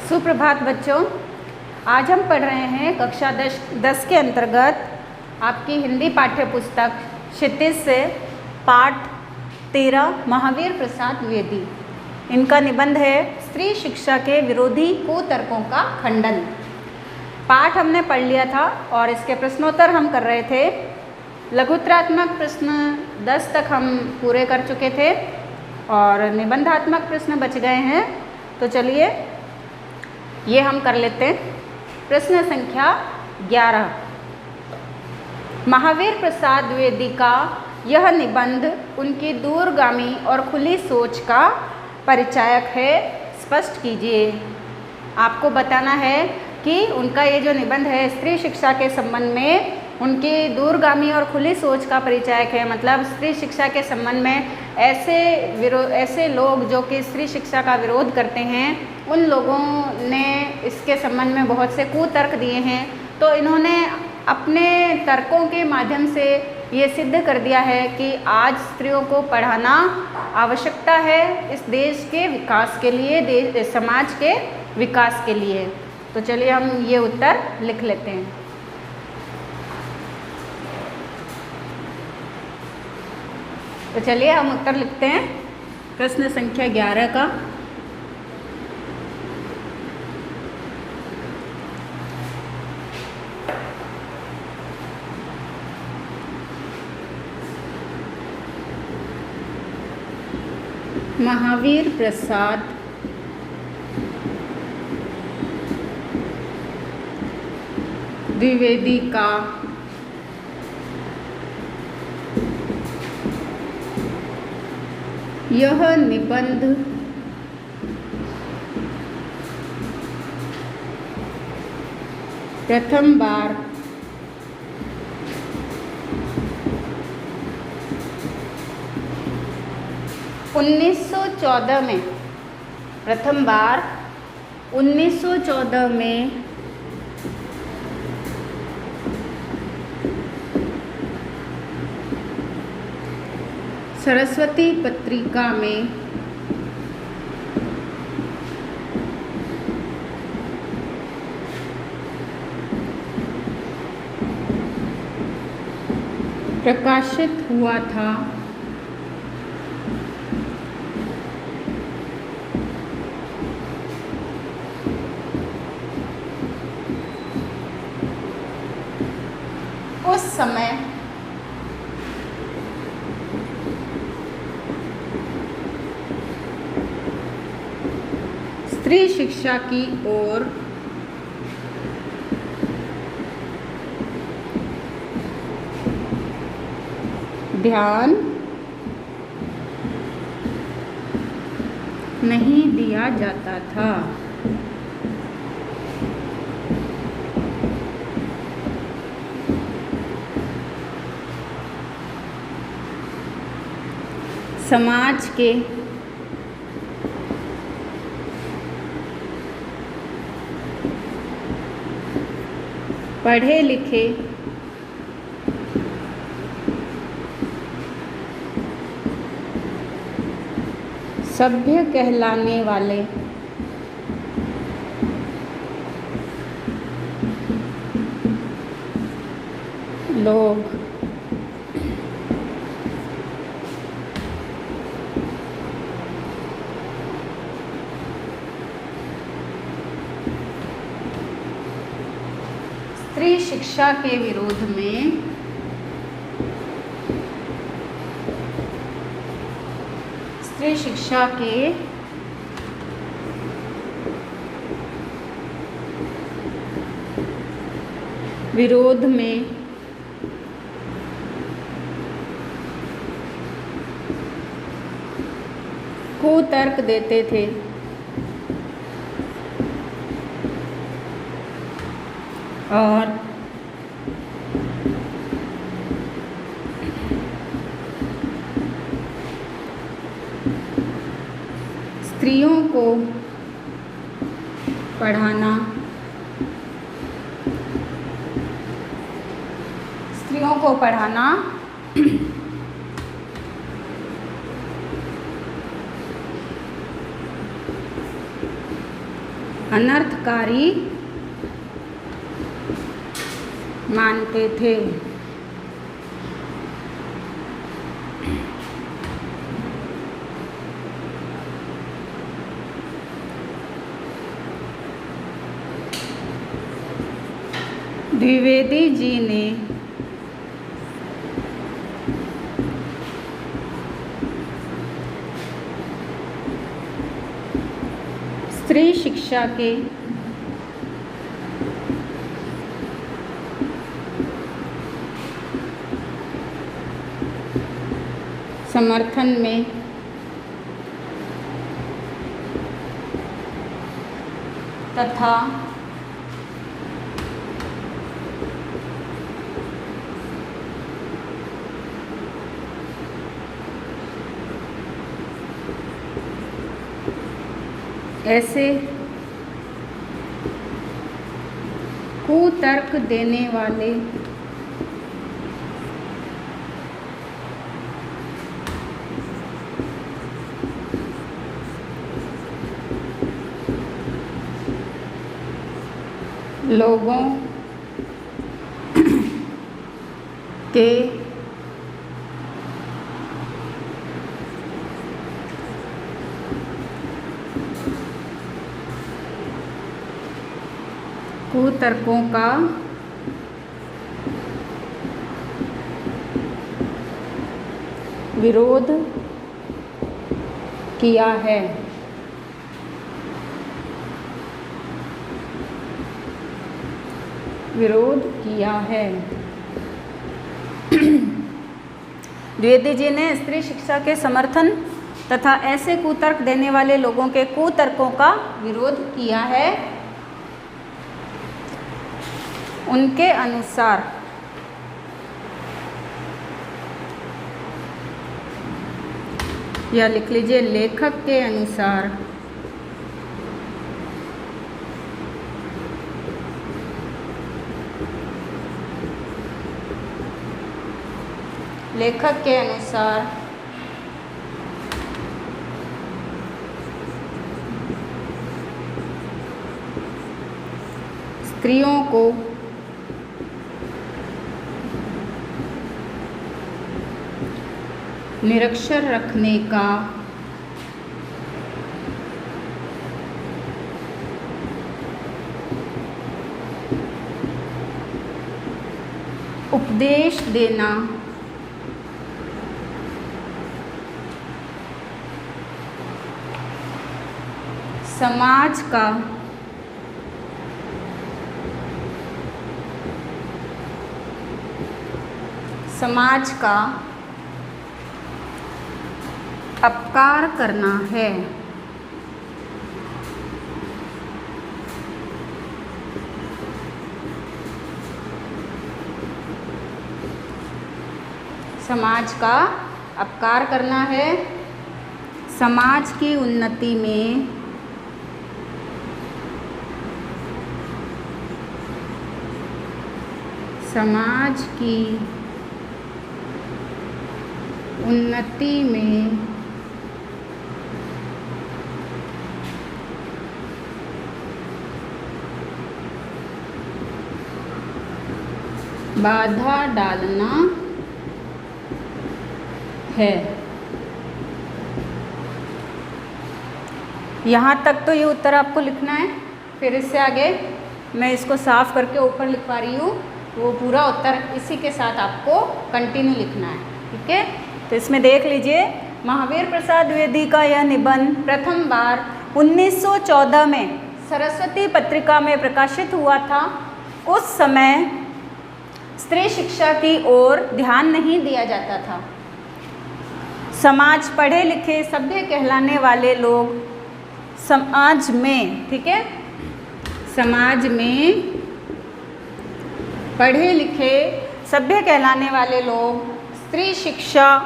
सुप्रभात बच्चों, आज हम पढ़ रहे हैं कक्षा 10 के अंतर्गत आपकी हिंदी पाठ्य पुस्तक क्षितिज से पाठ 13 महावीर प्रसाद द्विवेदी। इनका निबंध है स्त्री शिक्षा के विरोधी कुतर्कों का खंडन। पाठ हमने पढ़ लिया था और इसके प्रश्नोत्तर हम कर रहे थे। लघुत्तरात्मक प्रश्न 10 तक हम पूरे कर चुके थे और निबंधात्मक प्रश्न बच गए हैं, तो चलिए ये हम कर लेते हैं। प्रश्न संख्या 11। महावीर प्रसाद द्विवेदी का यह निबंध उनकी दूरगामी और खुली सोच का परिचायक है, स्पष्ट कीजिए। आपको बताना है कि उनका ये जो निबंध है स्त्री शिक्षा के संबंध में उनकी दूरगामी और खुली सोच का परिचायक है। मतलब स्त्री शिक्षा के संबंध में ऐसे लोग जो कि स्त्री शिक्षा का विरोध करते हैं, उन लोगों ने इसके संबंध में बहुत से कुतर्क दिए हैं। तो इन्होंने अपने तर्कों के माध्यम से ये सिद्ध कर दिया है कि आज स्त्रियों को पढ़ाना आवश्यकता है इस देश के विकास के लिए, समाज के विकास के लिए। तो चलिए हम ये उत्तर लिख लेते हैं। तो चलिए हम उत्तर लिखते हैं प्रश्न संख्या 11 का। महावीर प्रसाद द्विवेदी का यह निबंध प्रथम बार प्रथम बार 1914 में सरस्वती पत्रिका में प्रकाशित हुआ था। उस समय स्त्री शिक्षा की ओर ध्यान नहीं दिया जाता था। समाज के पढ़े लिखे सभ्य कहलाने वाले लोग स्त्री शिक्षा के विरोध में स्त्री शिक्षा के विरोध में कुतर्क देते थे और स्त्रियों को पढ़ाना अनर्थकारी मानते थे। द्विवेदी जी ने स्त्री शिक्षा के समर्थन में तथा ऐसे कुतर्क देने वाले लोगों के कुतर्कों का विरोध किया है। द्विवेदी जी ने स्त्री शिक्षा के समर्थन तथा ऐसे कुतर्क देने वाले लोगों के कुतर्कों का विरोध किया है। उनके अनुसार या लिख लीजिए लेखक के अनुसार स्त्रियों को निरक्षर रखने का उपदेश देना समाज का अपकार करना है। समाज का अपकार करना है। समाज की उन्नति में बाधा डालना है। यहाँ तक तो ये उत्तर आपको लिखना है। फिर इससे आगे मैं इसको साफ करके ऊपर लिखवा रही हूँ, वो पूरा उत्तर इसी के साथ आपको कंटिन्यू लिखना है। ठीक है, तो इसमें देख लीजिए, महावीर प्रसाद द्विवेदी का यह निबंध प्रथम बार 1914 में सरस्वती पत्रिका में प्रकाशित हुआ था। उस समय स्त्री शिक्षा की ओर ध्यान नहीं दिया जाता था। समाज पढ़े लिखे सभ्य कहलाने वाले लोग समाज में, ठीक है, समाज में पढ़े लिखे सभ्य कहलाने वाले लोग स्त्री शिक्षा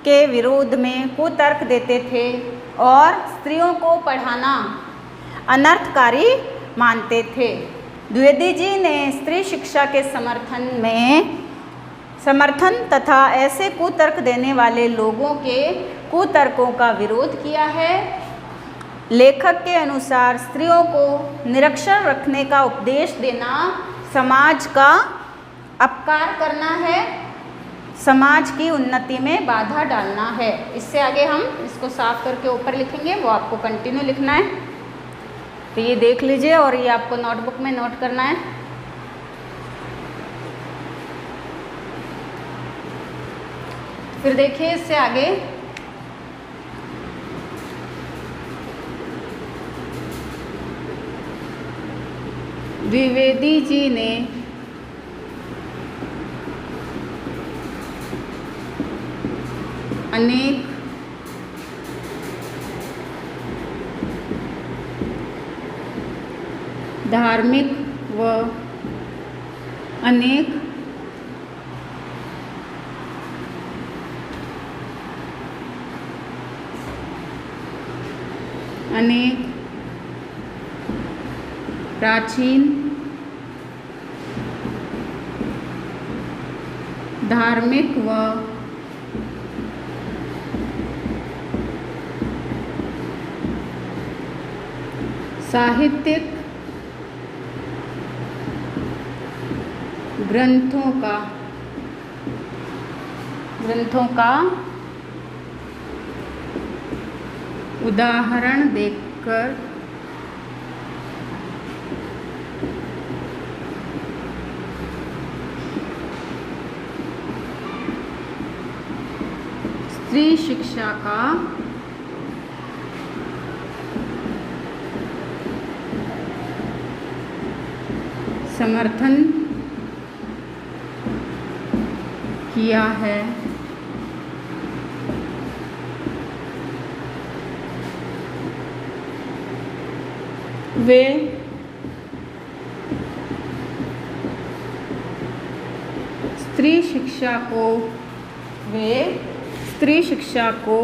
के विरोध में कुतर्क देते थे और स्त्रियों को पढ़ाना अनर्थकारी मानते थे। द्विवेदी जी ने स्त्री शिक्षा के समर्थन तथा ऐसे कुतर्क देने वाले लोगों के कुतर्कों का विरोध किया है। लेखक के अनुसार स्त्रियों को निरक्षर रखने का उपदेश देना समाज का अपकार करना है, समाज की उन्नति में बाधा डालना है। इससे आगे हम इसको साफ करके ऊपर लिखेंगे, वो आपको कंटिन्यू लिखना है। तो ये देख लीजिए और ये आपको नोटबुक में नोट करना है। फिर देखिए इससे आगे द्विवेदी जी ने अनेक धार्मिक व अनेक प्राचीन धार्मिक व साहित्यिक ग्रंथों का उदाहरण देकर स्त्री शिक्षा का समर्थन किया है। वे स्त्री शिक्षा को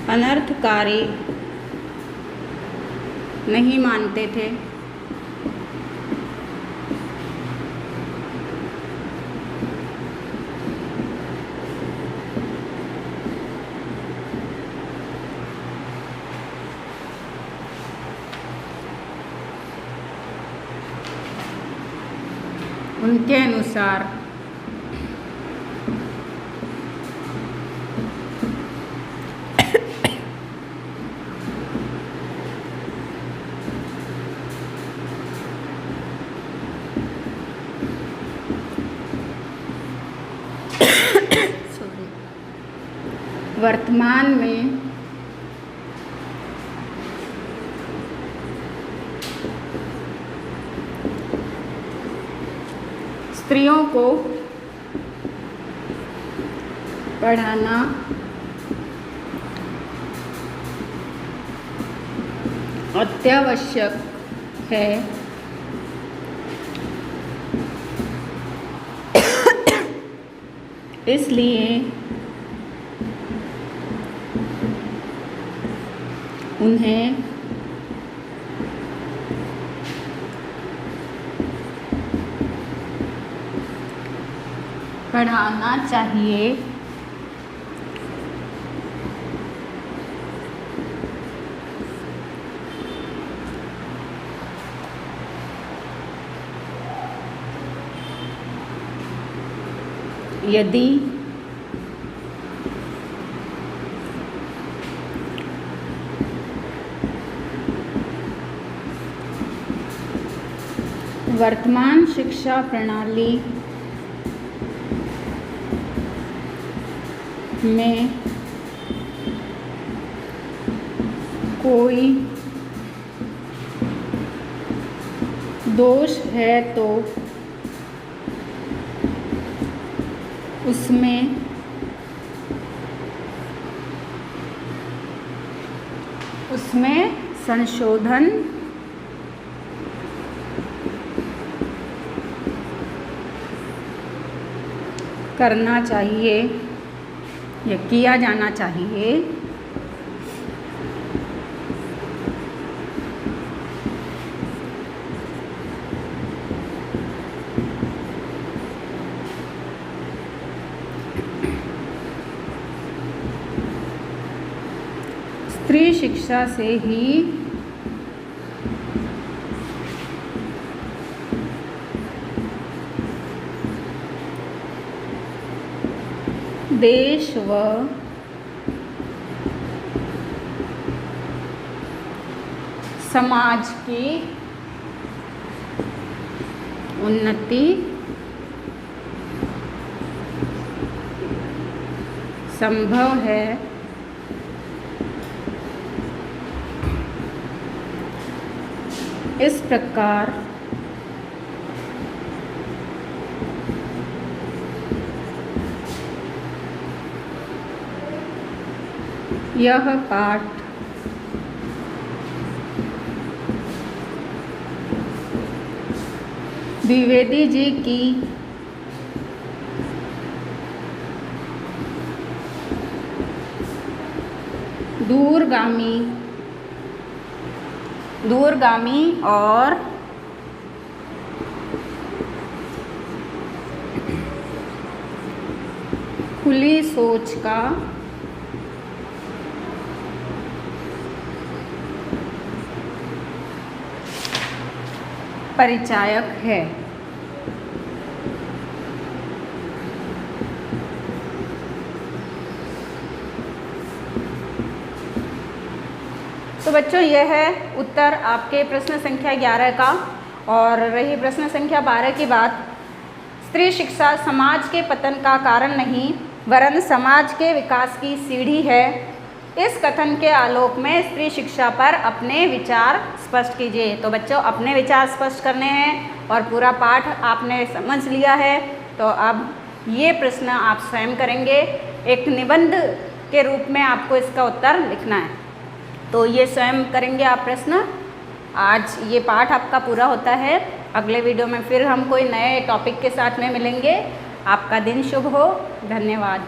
अनर्थकारी नहीं मानते थे। उनके अनुसार वर्तमान में स्त्रियों को पढ़ाना अत्यावश्यक है। इसलिए उन्हें पढ़ाना चाहिए। यदि वर्तमान शिक्षा प्रणाली में कोई दोष है तो उसमें संशोधन करना चाहिए या किया जाना चाहिए। स्त्री शिक्षा से ही देश व समाज की उन्नति संभव है। इस प्रकार यह पाठ द्विवेदी जी की दूरगामी और खुली सोच का परिचायक है। तो बच्चों, यह है उत्तर आपके प्रश्न संख्या 11 का। और रही प्रश्न संख्या 12 की बात, स्त्री शिक्षा समाज के पतन का कारण नहीं वरन समाज के विकास की सीढ़ी है। इस कथन के आलोक में स्त्री शिक्षा पर अपने विचार स्पष्ट कीजिए। तो बच्चों, अपने विचार स्पष्ट करने हैं और पूरा पाठ आपने समझ लिया है। तो अब ये प्रश्न आप स्वयं करेंगे, एक निबंध के रूप में आपको इसका उत्तर लिखना है। तो ये स्वयं करेंगे आप प्रश्न। आज ये पाठ आपका पूरा होता है। अगले वीडियो में फिर हम कोई नए टॉपिक के साथ में मिलेंगे। आपका दिन शुभ हो। धन्यवाद।